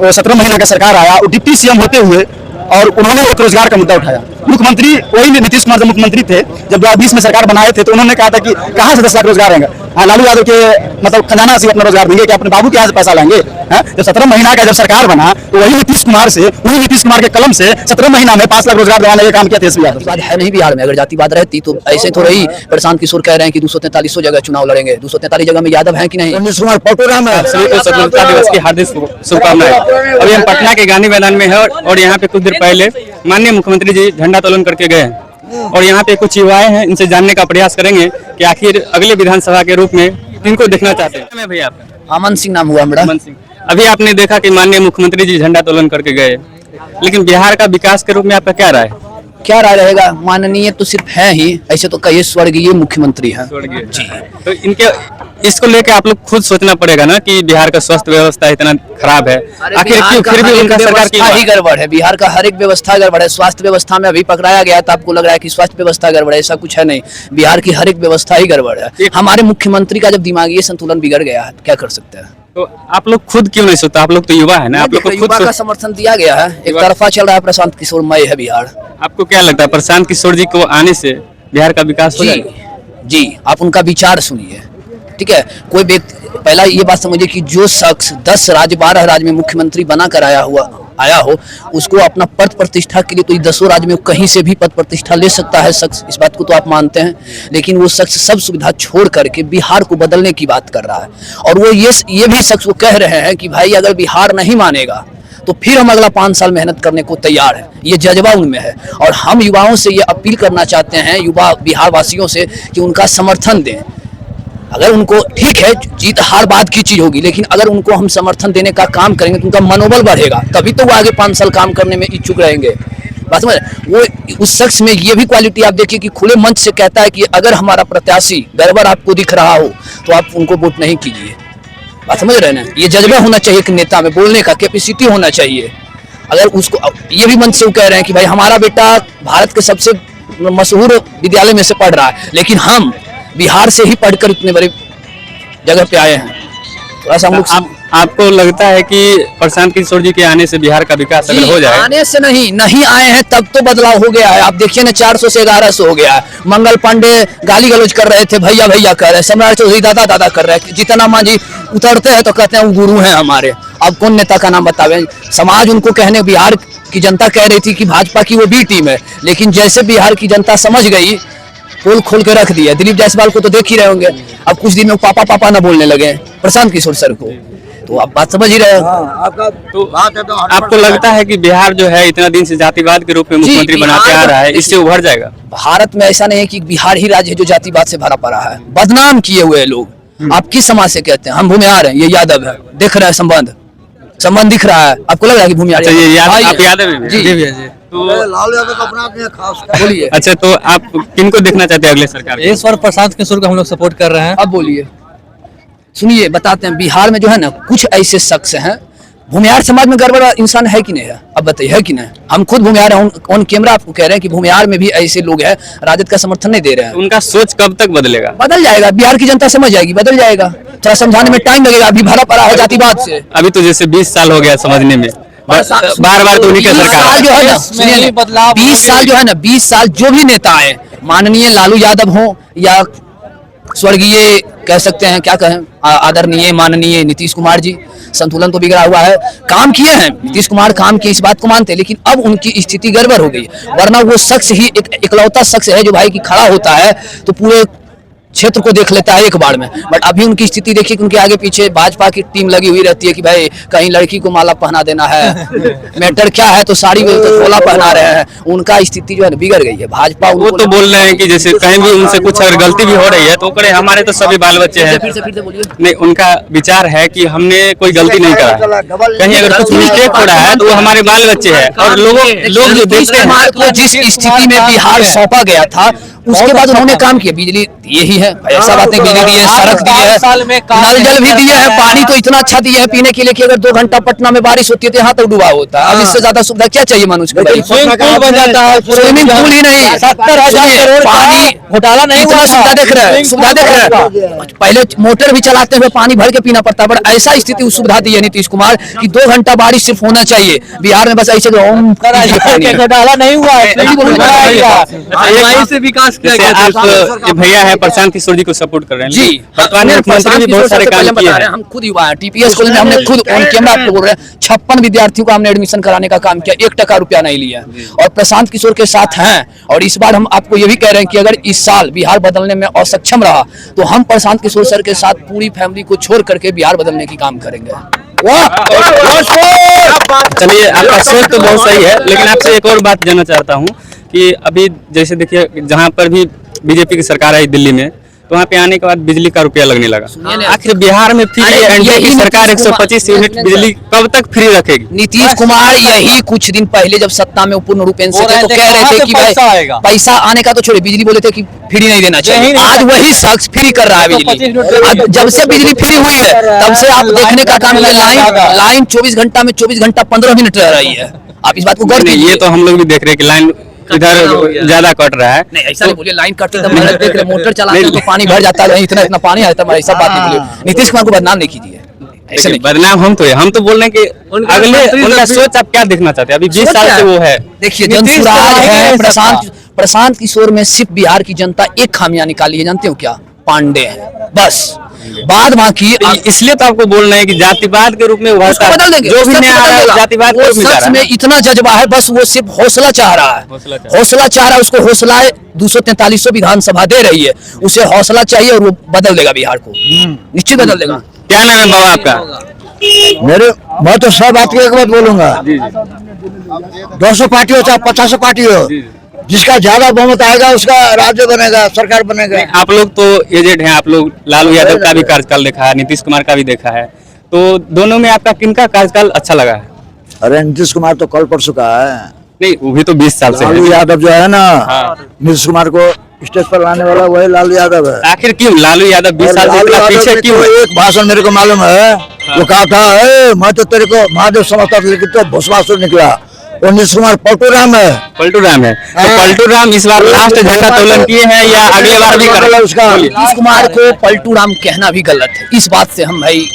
17 महीना का सरकार आया, डिप्टी सीएम होते हुए और उन्होंने एक रोजगार का मुद्दा उठाया। मुख्यमंत्री वही नीतीश कुमार जब मुख्यमंत्री थे, जब 2020 में सरकार बनाए थे, तो उन्होंने कहा था कि कहां से 10 लाख रोजगार आएंगे। लालू यादव के मतलब खजाना से अपना रोजगार देंगे कि अपने बाबू के यहाँ से पैसा लाएंगे। जब 17 महीना का जब सरकार बना तो वही नीतीश कुमार के कलम से 17 महीना में 5 लाख रोजगार दिलाने का काम किया तेजस्वी यादव। बात है नहीं बिहार में, अगर जातिवाद रहती तो ऐसे थोड़ा ही प्रशांत किशोर कह रहे हैं कि 243 जगह चुनाव लड़ेंगे। 243 जगह में यादव है कि नहीं? स्वतंत्रता दिवस की हार्दिक शुभकामनाएं। अभी हम पटना के गांधी मैदान में है और यहाँ पे कुछ देर पहले माननीय मुख्यमंत्री जी झंडा तोलन करके गए हैं और यहाँ पे कुछ युवाएं हैं, इनसे जानने का प्रयास करेंगे कि आखिर अगले विधानसभा के रूप में किनको देखना चाहते हैं। भैया आपका? अमन सिंह नाम हुआ मेरा। अमन सिंह। अभी आपने देखा कि माननीय मुख्यमंत्री जी झंडा तोलन करके गए, लेकिन बिहार का विकास के रूप में आपका क्या राय है? क्या राय रहेगा? माननीय तो सिर्फ है ही, ऐसे तो कई स्वर्गीय मुख्यमंत्री हैं जी। तो इनके इसको लेके आप लोग खुद सोचना पड़ेगा ना कि बिहार का स्वास्थ्य व्यवस्था इतना खराब है, आखिर क्यों फिर भी उनका सरकार की ही गड़बड़ है। बिहार का हर एक व्यवस्था गड़बड़ है। स्वास्थ्य व्यवस्था में अभी पकड़ाया गया तो आपको लग रहा है कि स्वास्थ्य व्यवस्था गड़बड़ है, ऐसा कुछ है नहीं। बिहार की हर एक व्यवस्था ही गड़बड़ है। हमारे मुख्यमंत्री का जब दिमागी संतुलन बिगड़ गया है, क्या कर सकते हैं? तो आप लोग खुद क्यों नहीं सोचते? आप लोग तो युवा है ना, आप लोग को युवा का समर्थन दिया गया है। एक तरफा चल रहा है, प्रशांत किशोर मय है बिहार। आपको क्या लगता है प्रशांत किशोर जी को आने से बिहार का विकास हो जाएगा? जी, आप उनका विचार सुनिए, ठीक है। कोई व्यक्ति, पहला ये बात समझिए कि जो शख्स 10 राज्य 12 राज्य में मुख्यमंत्री बना कर आया हो, उसको अपना पद प्रतिष्ठा के लिए तो 10 राज्य में कहीं से भी पद प्रतिष्ठा ले सकता है शख्स, इस बात को तो आप मानते हैं। लेकिन वो शख्स सब सुविधा छोड़ करके बिहार को बदलने की बात कर रहा है और वो ये भी शख्स वो कह रहे हैं कि भाई अगर बिहार नहीं मानेगा तो फिर हम अगला 5 साल मेहनत करने को तैयार है। ये जज्बा उनमें है और हम युवाओं से ये अपील करना चाहते हैं, युवा बिहार वासियों से, कि उनका समर्थन दें। अगर उनको, ठीक है जीत हार बाद की चीज होगी, लेकिन अगर उनको हम समर्थन देने का काम करेंगे तो उनका मनोबल बढ़ेगा, तभी तो वो आगे 5 साल काम करने में इच्छुक रहेंगे। बात समझ? वो उस शख्स में ये भी क्वालिटी आप देखिए कि खुले मंच से कहता है कि अगर हमारा प्रत्याशी गड़बड़ आपको दिख रहा हो तो आप उनको वोट नहीं कीजिए। बात समझ रहे हैं ना? ये जज्बा होना चाहिए एक नेता में, बोलने का कैपेसिटी होना चाहिए। अगर उसको ये भी मंच से वो कह रहे हैं कि भाई हमारा बेटा भारत के सबसे मशहूर विद्यालय में से पढ़ रहा है, लेकिन हम बिहार से ही पढ़कर इतने बड़े जगह पे आए हैं। थोड़ा सा हम लोग आपको लगता है कि प्रशांत किशोर जी के आने से बिहार का विकास अगर हो जाए? आने से नहीं आए हैं तब तो बदलाव हो गया है। आप देखिए ना, 400 से 1100 हो गया है। मंगल पांडे गाली गलौज कर रहे थे, भैया भैया कर रहे हैं। सम्राट चौधरी दादा दादा कर रहे हैं। जीतन राम मांझी उतरते हैं तो कहते हैं वो गुरु हैं हमारे। अब कौन नेता का नाम बतावे? समाज उनको कहने, बिहार की जनता कह रही थी कि भाजपा की वो बी टीम है, लेकिन जैसे बिहार की जनता समझ गई, पोल खोल के रख दिया। दिलीप जायसवाल को तो देख ही रहे होंगे, अब कुछ दिन में पापा पापा ना बोलने लगे प्रशांत किशोर सर को। तो आप बात समझ ही रहे हो। तो आपको लगता है कि बिहार जो है इतना दिन से जातिवाद के रूप में मुख्यमंत्री बनाते आ रहा है, इससे उभर जाएगा? भारत में ऐसा नहीं है कि बिहार ही राज्य है जो जातिवाद से भरा पड़ा है। बदनाम किए हुए लोग। आप किस समाज से कहते हैं? हम भूमिहार हैं, ये यादव है। देख रहे हैं संबंध दिख रहा है, आपको लग रहा है कि भूमिहार? आप यादव हैं? जी। तो लालू यादव का अपना खास बोलिए। अच्छा, तो आप किनको देखना चाहते हैं अगले सरकार में? इस बार प्रशांत किशोर को हम लोग सपोर्ट कर रहे हैं। अब बोलिए, सुनिए, बताते हैं। बिहार में जो है ना, कुछ ऐसे शख्स हैं, भूमिहार समाज में गड़बड़ इंसान है कि नहीं है? अब बताइए, है कि नहीं? हम खुद भूमिहार हैं, ऑन कैमरा आपको कह रहे हैं कि भूमिहार में भी ऐसे लोग हैं, राजद का समर्थन नहीं दे रहे हैं। उनका सोच कब तक बदलेगा? बदल जाएगा, बिहार की जनता समझ जाएगी, बदल जाएगा। थोड़ा समझाने में टाइम लगेगा, अभी भरा पड़ा है जातिवाद से। अभी तो जैसे 20 साल हो गया समझने में, बार तो उन्हीं का सरकार जो है ना, 20 साल जो है ना, 20 साल जो भी नेता आए, माननीय लालू यादव हो या स्वर्गीय कह सकते हैं, क्या कहें, आदरणीय माननीय नीतीश कुमार जी, संतुलन तो बिगड़ा हुआ है। काम किए हैं नीतीश कुमार, काम किए, इस बात को मानते हैं, लेकिन अब उनकी स्थिति गड़बड़ हो गई। वरना वो शख्स ही इकलौता शख्स है जो भाई की खड़ा होता है तो पूरे क्षेत्र को देख लेता है एक बार में। बट अभी उनकी स्थिति देखिए कि उनके आगे पीछे भाजपा की टीम लगी हुई रहती है कि भाई कहीं लड़की को माला पहना देना है, मैटर क्या है तो साड़ी में तो झोला पहना रहे हैं। उनका स्थिति जो है बिगड़ गई है। भाजपा वो तो बोल रहे हैं कि जैसे कहीं भी उनसे कुछ अगर गलती भी हो रही है तो करे, हमारे तो सभी बाल बच्चे हैं। नहीं, उनका विचार है कि हमने कोई गलती नहीं करा, कहीं अगर कुछ मिस्टेक हो रहा है तो वो हमारे बाल बच्चे हैं। और लोग जो देखते हैं, जिस स्थिति में बिहार सौंपा गया था उसके बाद उन्होंने काम किया, बिजली दिए ही है, ऐसा बात नहीं, बिजली दी है, सड़क दी है, नल जल भी दिया है, पानी तो इतना अच्छा दिया है पीने के लिए कि अगर 2 घंटा पटना में बारिश होती है तो यहाँ तक डूबा होता है। अब इससे ज्यादा सुविधा क्या चाहिए मनुष्य को? स्विमिंग पूल बन जाता है, स्विमिंग पूल ही नहीं, 70,000 करोड़ पानी घोटाला नहीं इतना हुआ था। सुविधा देख रहे हैं, सुविधा देख रहे हैं। पहले मोटर भी चलाते हुए पानी भर के पीना पड़ता है, बट ऐसा स्थिति सुविधा दी है नीतीश कुमार कि 2 घंटा बारिश सिर्फ होना चाहिए। बिहार में बस ऐसे घोटाला नहीं हुआ है, से विकास किया जैसे गया। आप ये भैया है प्रशांत किशोर जी को सपोर्ट कर रहे हैं, जी, वर्तमान में मुख्यमंत्री भी बहुत सारे काम किए हैं। हम खुद युवा हैं, टीपीएस कॉलेज में हमने खुद ऑन कैमरा आपको बोल रहे हैं 56 विद्यार्थियों का हमने एडमिशन कराने का काम किया, 1 टका रुपया नहीं लिया और प्रशांत किशोर के साथ हैं। और इस बार हम आपको ये भी कह रहे हैं कि अगर इस साल बिहार बदलने में असक्षम रहा तो हम प्रशांत किशोर सर के साथ पूरी फैमिली को छोड़ करके बिहार बदलने की काम करेंगे। चलिए, आपका सोच तो बहुत सही है, लेकिन आपसे एक और बात जानना चाहता हूँ कि अभी जैसे देखिए जहाँ पर भी बीजेपी की सरकार आई दिल्ली में, तो वहाँ पे आने के बाद बिजली का रुपया लगने लगा। आखिर बिहार में फिर एनडीए की सरकार 125 यूनिट बिजली कब तक फ्री रखेगी? नीतीश कुमार यही कुछ दिन पहले जब सत्ता में पूर्ण रूपेण से थे तो कह रहे थे कि भाई पैसा आने का तो छोड़िए, बिजली बोले थे कि फ्री नहीं देना चाहिए। आज वही शख्स फ्री कर रहा है बिजली। अब जब से बिजली फ्री हुई है तब से आप देखने का काम किया, लाइन 24 घंटा में 24 घंटा 15 मिनट रह रही है। आप इस बात को गौर कीजिए। ये तो हम लोग भी देख रहे हैं कि लाइन इधर ज्यादा कट रहा है। नहीं ऐसा नहीं बोलिए, लाइन कटती है तो देख रहे, मोटर चलाते हैं तो पानी भर जाता है, इतना इतना पानी आता है, ऐसा बात नहीं बोलिए। नीतीश कुमार को बदनाम नहीं कीजिए, ऐसे नहीं। बदनाम हम तो बोल रहे हैं कि अगले उनका सोच आप क्या देखना चाहते हैं? अभी 20 साल से वो है, देखिए जनसुराज है। प्रशांत किशोर में सिर्फ बिहार की जनता एक खामियां निकाली है, जानते हो क्या? पांडे हैं बस, बाद बाकी इसलिए तो आपको बोल रहे हैं कि जातिवाद के रूप में उसको बदल देंगे, जो भी नया आ रहा है जातिवाद के रूप में जा रहा है। में इतना जज्बा है, बस वो सिर्फ हौसला चाह रहा है, हौसला चाह रहा है। उसको हौसला 243 विधानसभा दे रही है, उसे हौसला चाहिए और वो बदल देगा बिहार को, निश्चित बदल देगा। क्या नाम है बाबा आपका? मैं तो सब बात की एक बात बोलूंगा, 200 पार्टी हो चाहे 50 पार्टी हो, जिसका ज्यादा बहुमत आएगा उसका राज्य बनेगा, सरकार बनेगा। आप लोग तो एजेड हैं, आप लोग लालू यादव का भी कार्यकाल देखा है, नीतीश कुमार का भी देखा है, तो दोनों में आपका किनका कार्यकाल अच्छा लगा है? अरे नीतीश कुमार तो कल परसों का है। नहीं, वो भी तो 20 साल से लालू है। यादव जो है ना, नीतीश कुमार को स्टेज पर लाने वाला वही लालू यादव है। आखिर क्यों लालू यादव 20 साल से इतना पीछे क्यों है? एक भाषण मेरे को मालूम है, वो कहा था मैं तो तेरे को महादेव समझता था, लेकिन तो भस्मासुर निकला। और नीतीश कुमार पलटू राम है। पलटू राम है, तो पलटू राम इस बार लास्ट झंडा तोलन किए हैं या अगले बार भी करेंगे? उसका नीतीश कुमार को पलटू राम कहना भी गलत है, इस बात से हम भाई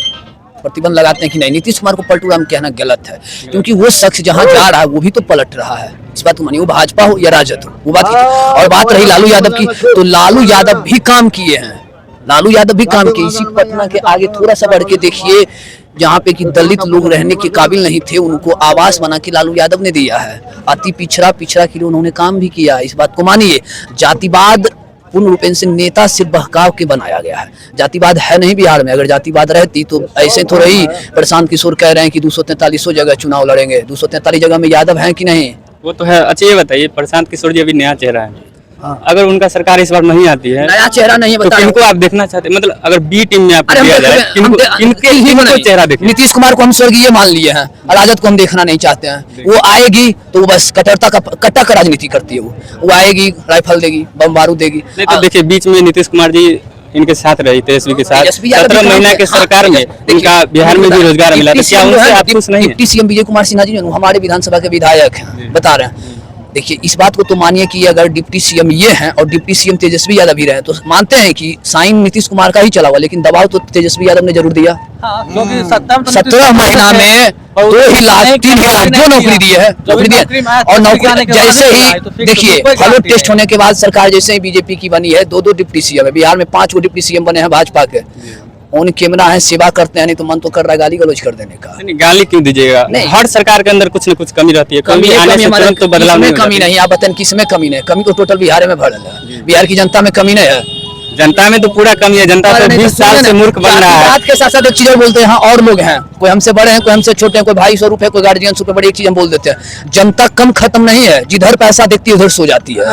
प्रतिबंध लगाते हैं कि नहीं, नीतीश कुमार को पलटू राम कहना गलत है, क्योंकि वो शख्स जहां जा रहा है वो भी तो पलट रहा है। इस बात को मानिए, वो भाजपा हो या राजद हो, वो बात की। और बात रही लालू यादव की, तो लालू यादव भी काम किए हैं, लालू यादव भी काम किए। इसी पटना के आगे थोड़ा सा बढ़ के देखिए, जहाँ पे कि दलित लोग रहने के काबिल नहीं थे, उनको आवास बना के लालू यादव ने दिया है। अति पिछड़ा के लिए उन्होंने काम भी किया। इस बात को मानिए, जातिवाद पूर्ण रूपेण से नेता सिर्फ बहकाव के बनाया गया है, जातिवाद है नहीं बिहार में। अगर जातिवाद रहती तो ऐसे थोड़ा ही प्रशांत किशोर कह रहे हैं कि 243 जगह चुनाव लड़ेंगे, 243 जगह में यादव हैं कि नहीं? वो तो है। अच्छा ये बताइए, प्रशांत किशोर जी अभी नया चेहरा है, अगर उनका सरकार इस बार नहीं आती है, नया चेहरा नहीं है, तो किनको आप देखना चाहते हैं? मतलब अगर बी टीम में आपको दिया जाए, किनको चेहरा देखें? नीतीश कुमार को हम स्वर्गीय मान लिए हैं, राजद को हम देखना नहीं चाहते हैं। वो आएगी तो वो बस कट्टा का राजनीति करती है, वो आएगी राइफल देगी, बम बारूद देगी। नहीं तो देखिए, बीच में नीतीश कुमार जी इनके साथ रही, तेजस्वी के साथ 17 महीना के सरकार में इनका बिहार में भी रोजगार मिला, तो क्या उनसे आप खुश नहीं? डिप्टी सीएम विजय कुमार सिन्हा जी हमारे विधानसभा के विधायक हैं, बता रहे हैं। देखिए इस बात को तो मानिए कि अगर डिप्टी सीएम ये हैं और डिप्टी सीएम तेजस्वी यादव भी रहे, तो मानते हैं कि साइन नीतीश कुमार का ही चला हुआ, लेकिन दबाव तो तेजस्वी यादव ने जरूर दिया। क्योंकि 17 महीना में 2 लाख 3 लाख जो नौकरी दी है, नौकरी दी है। और नौकरी जैसे ही देखिए हेलो टेस्ट होने के बाद सरकार जैसे ही बीजेपी की बनी है, 2 डिप्टी सीएम है बिहार में, 5 डिप्टी सीएम बने हैं भाजपा के। उन कैमरा है, सेवा करते हैं, नहीं तो मन तो कर रहा है गाली गलौज कर देने का। नहीं, गाली क्यों दीजिएगा? हर सरकार के अंदर कुछ न कुछ कमी रहती है, कमी आने से तुरंत तो बदलाव नहीं। कमी नहीं, आप बताएं किसमें कमी नहीं? कमी तो टोटल बिहार में भर है, बिहार की जनता में कमी नहीं है। जनता में तो पूरा कमी है, जनता तो 20 साल से मूर्ख बन रहा है। बात के साथ साथ एक चीज और बोलते हैं, और लोग हैं, कोई हमसे बड़े हैं, कोई हमसे छोटे हैं, कोई भाई स्वरूप है, कोई गार्जियन स्वरूप है, बड़ी एक चीज हम बोल देते हैं, जनता कम खत्म नहीं है, जिधर पैसा देखती है उधर सो जाती है।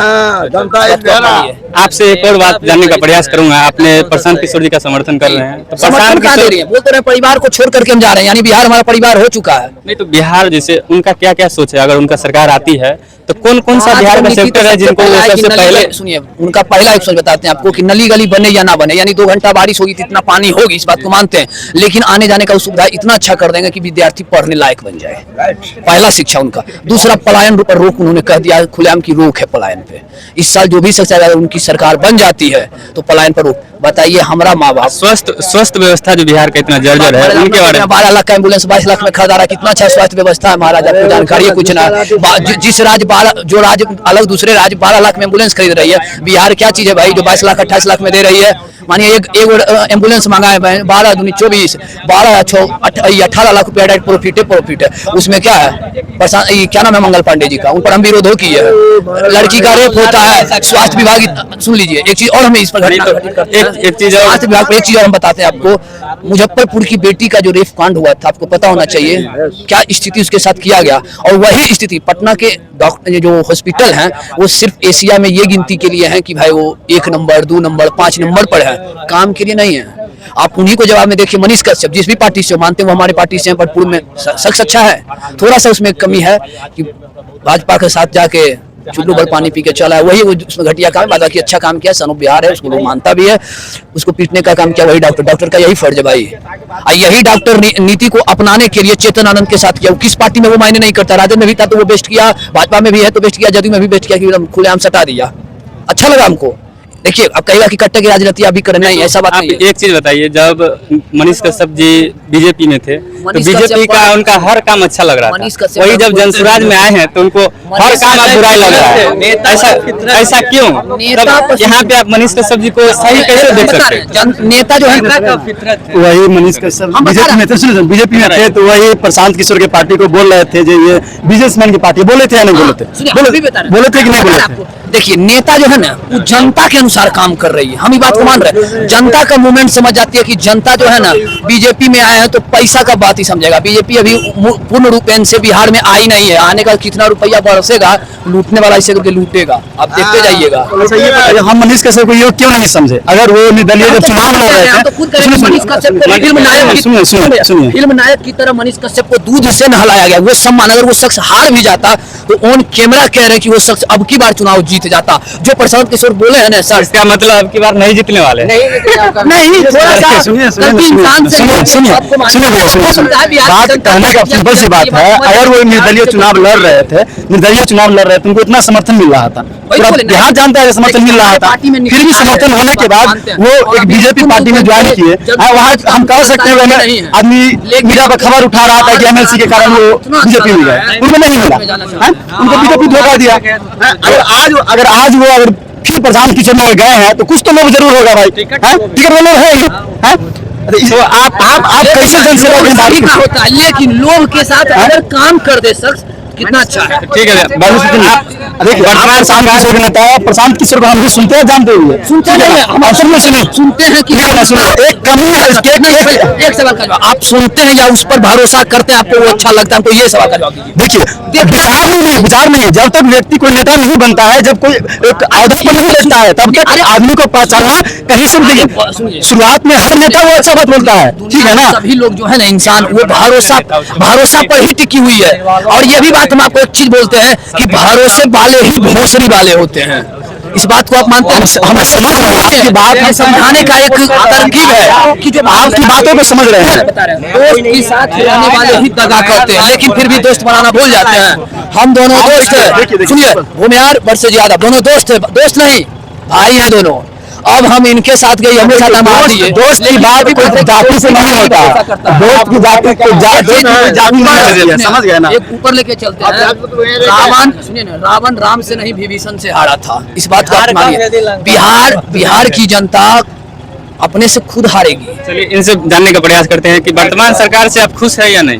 आपसे एक और बात जानने का प्रयास करूंगा, आपने प्रशांत किशोर जी का समर्थन कर रहे हैं, तो समर्थन कहाँ दे रही है? बोलते रहे परिवार को छोड़ करके हम जा रहे हैं, यानी बिहार हमारा परिवार हो चुका है। नहीं तो बिहार जैसे उनका क्या क्या सोच है, अगर उनका सरकार आती है तो कौन कौन सा बिहार का सेक्टर है जिनको वो सबसे पहले? सुनिए, उनका पहला एक सोच बताते हैं आपको कि नली गली बने या ना बने, यानी 2 घंटा बारिश होगी तो इतना पानी होगी, इस बात को मानते हैं, लेकिन आने जाने का सुविधा इतना अच्छा कर देंगे कि विद्यार्थी पढ़ने लायक बन जाए। पहला शिक्षा उनका। दूसरा, पलायन पर रोक उन्होंने कह दिया, खुलेआम की रोक है पलायन पे। इस साल जो भी शख्स अगर उनकी सरकार बन जाती है तो पलायन पर रोक। बताइए, हमारा माँ बाप स्वस्थ व्यवस्था जो बिहार का इतना जर्जर है उनके बारे में 12 लाख का एम्बुलेंस 22 लाख में खरीदा रहा, कितना अच्छा स्वास्थ्य व्यवस्था है महाराज, आपको जानकारी है कुछ ना? जिस राज्य 12 जो राज्य अलग दूसरे राज्य 12 लाख में एम्बुलेंस खरीद रही है, बिहार क्या चीज है भाई जो 22 लाख 28 लाख में दे रही है? मानिए एक एम्बुलेंस मंगाए 12 दूनी 24 12 18 लाख रुपया डायरेक्ट प्रॉफिट है। उसमें क्या है? क्या नाम है मंगल पांडे जी का, उन पर हम विरोध की है, लड़की का रेप होता है, स्वास्थ्य विभाग। सुन लीजिए एक चीज और, हमें इस पर एक चीज स्वास्थ्य विभाग पर एक चीज और हम बताते हैं आपको, मुजफ्फरपुर की बेटी का जो रेप कांड हुआ था, आपको पता होना चाहिए क्या स्थिति उसके साथ किया गया, और वही स्थिति पटना के डॉक्टर जो हॉस्पिटल हैं वो सिर्फ एशिया में ये गिनती के लिए हैं कि भाई वो 1 नंबर 2 नंबर 5 नंबर पर है, काम के लिए नहीं है। आप उन्हीं को जवाब में देखिए, मनीष कश्यप जिस भी पार्टी से मानते हैं वो हमारे पार्टी से हैं, पर पूर्व में शख्स अच्छा है, थोड़ा सा उसमें कमी है कि भाजपा के साथ जाके चुल्लू भर पानी पी के चला है, वही वो उसमें घटिया काम है। बाकी अच्छा काम किया, सनूप बिहार है, उसको लोग मानता भी है, उसको पीटने का काम किया वही डॉक्टर का यही फर्ज है भाई। यही डॉक्टर नीति को अपनाने के लिए चेतन आनंद के साथ किया, वो किस पार्टी में वो मायने नहीं करता, राजद में भी था तो वो बेस्ट किया, भाजपा में भी है तो बेस्ट किया, जदयू में भी बेस्ट किया, कि एकदम खुलेआम सटा दिया, अच्छा लगा हमको। देखिए अब कहेगा कि कट्टे की राजनीति अभी करना ही, ऐसा बात नहीं है। एक चीज बताइए, जब मनीष कश्यप जी बीजेपी में थे तो बीजेपी का उनका हर काम अच्छा लग रहा था, वही जब जनसुराज में आए हैं तो उनको हर काम अब बुराई लग रहा है, ऐसा क्यों? यहाँ पे आप मनीष कश्यप जी को सही कैसे देख सकते हैं? नेता जो है वही मनीष कश्यप बीजेपी में थे, तो वही प्रशांत किशोर के पार्टी को बोल रहे थे जो ये बिजनेसमैन की पार्टी, बोले थे या नहीं बोले थे? बोले थे कि नहीं बोले थे? देखिए नेता जो है ना वो जनता के अनुसार काम कर रही है, हम ये बात को मान रहे हैं, जनता का मूवमेंट समझ जाती है कि जनता जो है ना बीजेपी में आए हैं तो पैसा का बात ही समझेगा। बीजेपी अभी पूर्ण रूपेण से बिहार में आई नहीं है, आने का कितना रुपया बरसेगा, लूटने वाला इसे करके लूटेगा, आप देखते जाइएगा। हम मनीष कश्यप को ये क्यों नहीं समझे? अगर वो निर्दलीय जब चुनाव लड़ रहे थे, फिल्म नायक की तरह मनीष कश्यप को दूध से नहलाया गया, वो सम्मान, अगर वो शख्स हार भी जाता तो ऑन कैमरा कह रहे हैं कि वो शख्स अब की बार चुनाव जीत जाता। जो प्रशांत किशोर बोले हैं ना सर, इसका मतलब अब की बार नहीं जीतने वाले, नहीं थोड़ा सा सुनिए बात कहने का सिंपल सी बात है, अगर वो निर्दलीय चुनाव लड़ रहे थे तो उनको इतना समर्थन मिल रहा था, पूरा बिहार जानता है समर्थन मिल रहा था, फिर भी समर्थन होने के बाद वो एक बीजेपी पार्टी में ज्वाइन किए। वहाँ हम कह सकते हैं आदमी मीडिया पर खबर उठा रहा था कि एमएलसी के कारण वो बीजेपी में गए, उनको नहीं मिला, उनको बीजेपी धोखा दिया। अगर आज वो फिर प्रशांत किशोर में गए हैं तो कुछ तो लोग जरूर होगा भाई, टिकट वाले है। तो आप कैसे जनसेवा की बात होता है, लेकिन लोग के साथ अगर काम कर दे शख्स कितना अच्छा है। ठीक है, देखिए प्रशांत किशोर के नेता प्रशांत किशोर को हम भी सुनते हैं, जानते हुए सुनते नहीं, हम असल में सुनते हैं कि एक कमी है इसके। एक सवाल का जवाब, आप सुनते हैं या उस पर भरोसा करते हैं, आपको वो अच्छा लगता है? हमको ये सवाल का जवाब दीजिए। देखिए विचार नहीं, जब तक व्यक्ति कोई नेता नहीं बनता है, जब कोई एक औहदा पर नहीं लेता है, तब तक आदमी को पहचानना कहीं से शुरुआत में हर नेता वो अच्छा बात बोलता है, ठीक है ना? सभी लोग जो है ना इंसान वो भरोसा पर ही टिकी हुई है। और ये भी बात हम आपको एक चीज बोलते हैं कि भरोसे वाले ही भोसड़ी वाले होते हैं, इस बात को आप मानते हैं? हम समझ रहे हैं आपकी बात, हम समझाने का एक तरकीब है कि जो आपकी बातों को समझ रहे हैं। दोस्त के साथ रहने वाले ही दगा करते हैं, लेकिन फिर भी दोस्त बनाना भूल जाते हैं। हम दोनों दोस्त हैं, सुनिए भूमिहार वर्सेस यादव दोनों दोस्त है, दोस्त नहीं भाई हैं दोनों। अब हम इनके साथ गए, हमें साथ हमारा दिए। दोस्त की बात कोई जाति से नहीं होता, दोस्त की जाति को जाति नहीं, समझ गए ना? एक ऊपर लेके चलते हैं। रावण सुनिए ना, रावण राम से नहीं विभीषण से हारा था, इस बात को आप मानिए। बिहार की जनता अपने से खुद हारेगी। चलिए इनसे जानने का प्रयास करते हैं कि वर्तमान सरकार से आप खुश है या नहीं?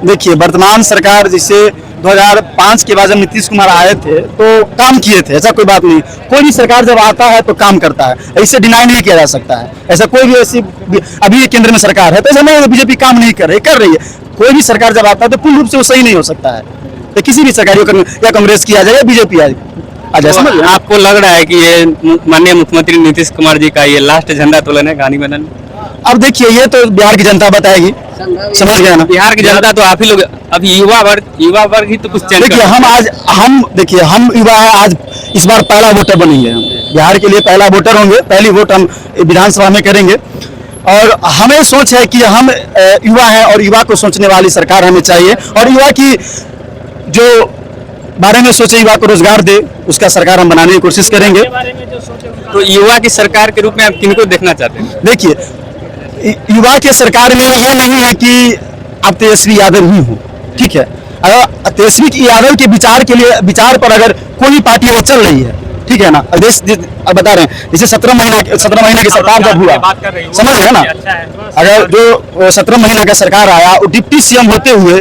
देखिए वर्तमान सरकार जिसे 2005 के बाद जब नीतीश कुमार आए थे तो काम किए थे, ऐसा कोई बात नहीं। कोई भी सरकार जब आता है तो काम करता है, ऐसे डिनाई नहीं किया जा सकता है। ऐसा कोई भी ऐसी अभी केंद्र में सरकार है तो ऐसा नहीं बीजेपी काम नहीं कर रही है। कोई भी सरकार जब आता है तो पूर्ण रूप से वो सही नहीं हो सकता है। तो किसी भी सरकार या कांग्रेस की आ जाए या बीजेपी आ जाए। तो आपको लग रहा है कि ये माननीय मुख्यमंत्री नीतीश कुमार जी का ये लास्ट झंडा तोलन है गांधी मैदान में? अब देखिए ये तो बिहार की जनता बताएगी, समझ गया ना। बिहार की जनता तो आप ही लोग, अभी युवा वर्ग ही तो कुछ चेंज देखिए हम युवा है, आज इस बार पहला वोटर बनेंगे। हम बिहार के लिए पहला वोटर होंगे, पहली वोट हम विधानसभा में करेंगे। और हमें सोच है कि हम युवा हैं और युवा को सोचने वाली सरकार हमें चाहिए, और युवा की जो बारे में सोचे, युवा को रोजगार दे, उसका सरकार हम बनाने की कोशिश करेंगे। तो युवा की सरकार के रूप में आप किनको देखना चाहते हैं? देखिए युवा के सरकार में यह नहीं है कि आप तेजस्वी यादव ही हो, ठीक है। अगर तेजस्वी यादव के विचार पर अगर कोई पार्टी वो चल रही है, ठीक है ना। देश अब बता रहे हैं जैसे 17 महीना की सरकार जब हुआ, समझ रहे हैं ना। अगर जो 17 महीना का सरकार आया, वो डिप्टी सीएम होते हुए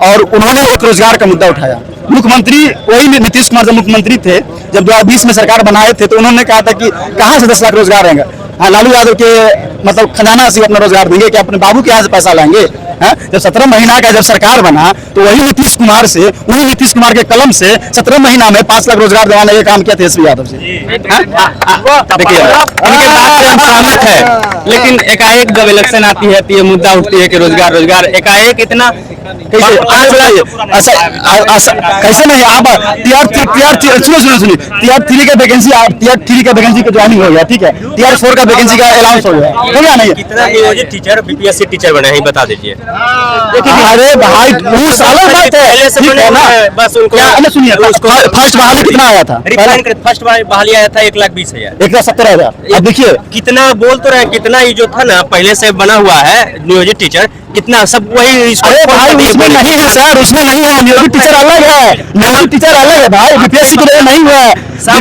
और उन्होंने एक रोजगार का मुद्दा उठाया। मुख्यमंत्री वही नीतीश कुमार जब मुख्यमंत्री थे, जब 2020 में सरकार बनाए थे, तो उन्होंने कहा था कि कहां से 10 लाख रोजगार रहेंगे। हाँ, लालू यादव के मतलब खजाना से अपना रोजगार देंगे कि अपने बाबू के यहाँ से पैसा लाएंगे। जब 17 महीना का जब सरकार बना तो वही नीतीश कुमार के कलम से 17 महीना में 5 लाख रोजगार दिलाने का काम किया तेजस्वी यादव से। देखिए उनके बात से हम सहमत है, लेकिन एकाएक जब इलेक्शन आती है तो ये मुद्दा उठती है कि रोजगार एकाएक इतना कैसे कैसे नहीं। आप सुनिए टीआर 3 का वैकेंसी का ज्वाइनिंग हो गया, ठीक है। टीआर 4 का वैकेंसी का अनाउंस हो गया नहीं। कितना नियोजित टीचर बीपीएससी टीचर बने हैं बता दीजिए। अरे भाई वो सालों बात है, ठीक है ना। बस उनको सुनिए, फर्स्ट बहाली कितना आया था? फर्स्ट बहाली आया था 1,20,000, 1,70,000। अब देखिए कितना बोल तो रहे, कितना ये जो था ना पहले से बना हुआ है नियोजित टीचर, कितना सब वही। अरे भाई उसमें नहीं है सर, उसमें नहीं है। नियोजित टीचर अलग है, नियोजित टीचर अलग है भाई। बीपीएससी के लिए नहीं हुआ है, सब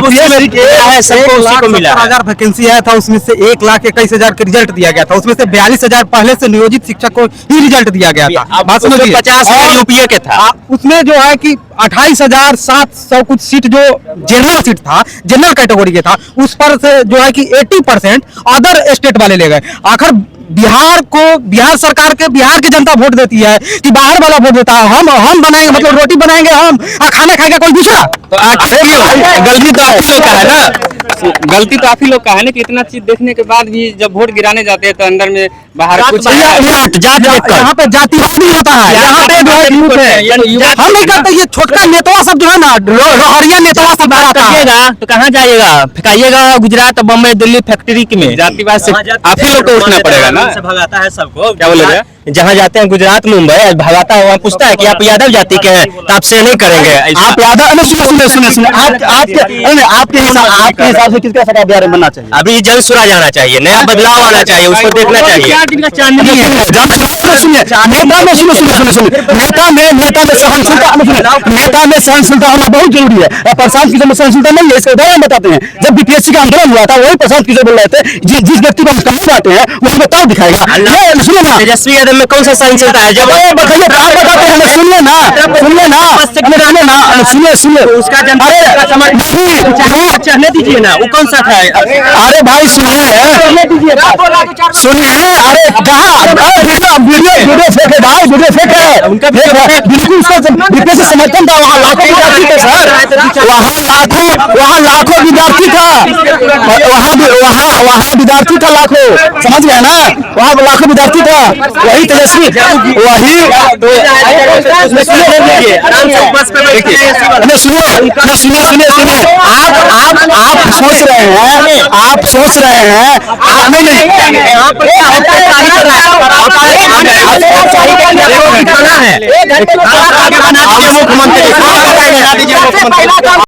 सबको उसी को मिला। 70,000 वैकेंसी आया था, उसमें से 1,21,000 का रिजल्ट दिया गया था। उसमें से 42,000 पहले से नियोजित शिक्षक को ही रिजल्ट दिया गया था। बात समझिए, 50 यूपीए के था। उसमें जो है कि 28,700 कुछ सीट जो जनरल सीट था, जनरल कैटेगरी के था, उस पर से जो है कि 80% अदर स्टेट वाले ले गए। आखिर बिहार सरकार के बिहार की जनता वोट देती है कि बाहर वाला वोट देता है? हम बनाएंगे, मतलब रोटी बनाएंगे हम और खाना खाएगा कोई दूसरा। तो गलती तो आप ही लोग का है ना, गलती तो आप ही लोग का है ना कि इतना चीज देखने के बाद भी जब वोट गिराने जाते हैं तो अंदर में बाहर कुछ यहाँ पे जातिवाद ही होता है, यहाँ पे जो है यूथ है। हम नहीं करते, ये छोटका नेतवा सब जो है ना, रोहरिया नेतवा सब करिएगा तो कहाँ जाइएगा, फेंकाइएगा गुजरात, बम्बई, दिल्ली फैक्ट्री में। जातिवाद से आप ही लोग को उठना पड़ेगा ना। भगाता है सबको। क्या बोले भैया? जहाँ जाते हैं गुजरात मुंबई भगाता है, वहाँ पूछता है कि आप यादव जाति के हैं तो आपसे नहीं करेंगे। आप यादव सुनिए आपके हिसाब से किसका सरकार बिहार में बनना चाहिए? अभी जन सुराज आना चाहिए, नया बदलाव आना चाहिए, उसको देखना चाहिए। नेता में सहनशीलता होना बहुत जरूरी है। प्रशांत किशोर में सहनशीलता नहीं है, इसका उदाहरण बताते हैं। जब बीपीएससी का आंदोलन हुआ था, वही प्रशांत किशोर बोल रहे थे जिस व्यक्ति को हम बातें हैं वो बताओ दिखाएगा। तेजस्वी यादव में कौन सा सहनशीलता है? जब बताइए, आप बताते हैं, सुनिए उसका चढ़ने दीजिए ना, वो कौन सा था? अरे भाई सुनिए, अरे कहा वीडियो फेंक है भाई, वीडियो फेंक है उनका बिल्कुल। उसका बीपीएससी समर्थन था, वहाँ लाखों विद्यार्थी थे सर, वहाँ लाखों विद्यार्थी था, वहाँ विद्यार्थी था लाखों, समझ गए ना। वहाँ लाखों विद्यार्थी था, वही तेजस्वी वही। सुनिए आप सोच रहे हैं हमें नहीं। मुख्यमंत्री